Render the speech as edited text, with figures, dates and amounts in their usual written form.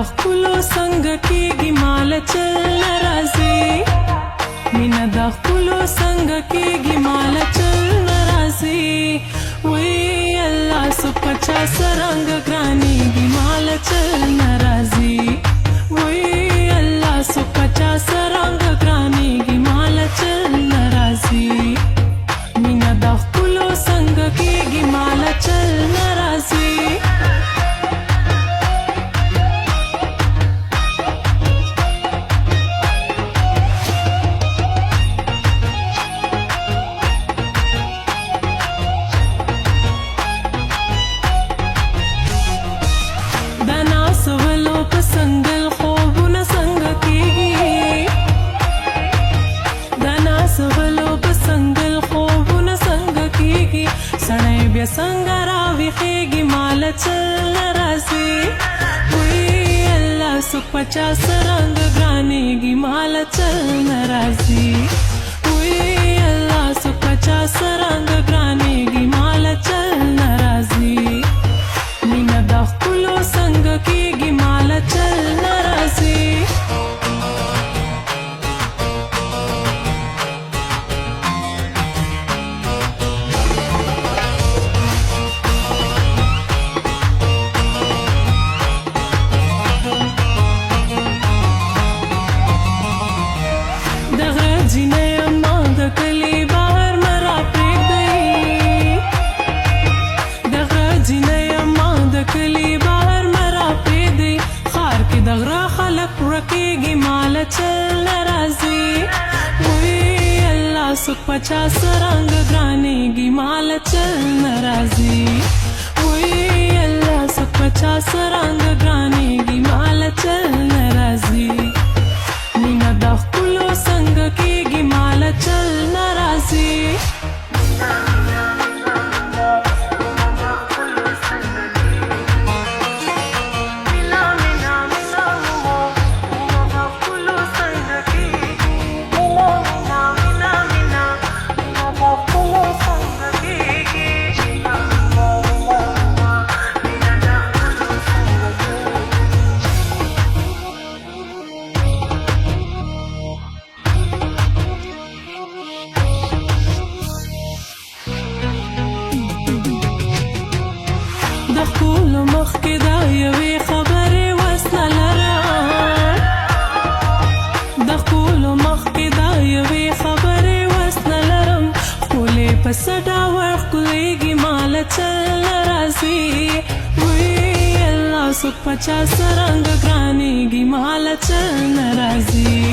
خپلو څنګه کېږي مال چل نه راځي مینه د خپلو څنګه کېږي مال چل نه راځي وی الله سو پچا سرنګ ګرانېږي مال چل نه راځي وی الله سو پچا سرنګ ګرانېږي مال چل نه راځي مینه د خپلو څنګه کېږي مال چل نه راځي سنگل خوبونه څنګه کېږي د ناسولو په سنگل خوبونه څنګه کېږي سړی بیا څنګه راویښېږي مال چل نه راځي وی الله څوک په چا سرنګ ګرانېږي مال چل نه راځي وی الله څوک په چا سرنګ ګرانېږي مال چل نه راځي مینه د خپلو څنګه کېږي مال چل نه راځي د غره جینۍ ما د کلي بهر مه راپرېږدئ د غره جینۍ ما د کلي بهر مه راپرېږدئ ښار کې د غره خلک ورکېږي مال چل نه راځي وی الله څوک په چا سرنګ ګرانېږي مال چل نه راځي وی الله څوک په چا سرنګ ګرانېږي مال چل نه راځي مینه د خپلو څنګه کېږي مال چل نه راځي د ښکلو مخکې دا یوې خبرې وس نه لرم د ښکلو مخکې دا یوې خبرې وس نه لرم ښکلې په څه ډول ښکلېږي مال چل نه راځي وی الله څوک په چا سرنګ ګرانېږي مال چل نه راځي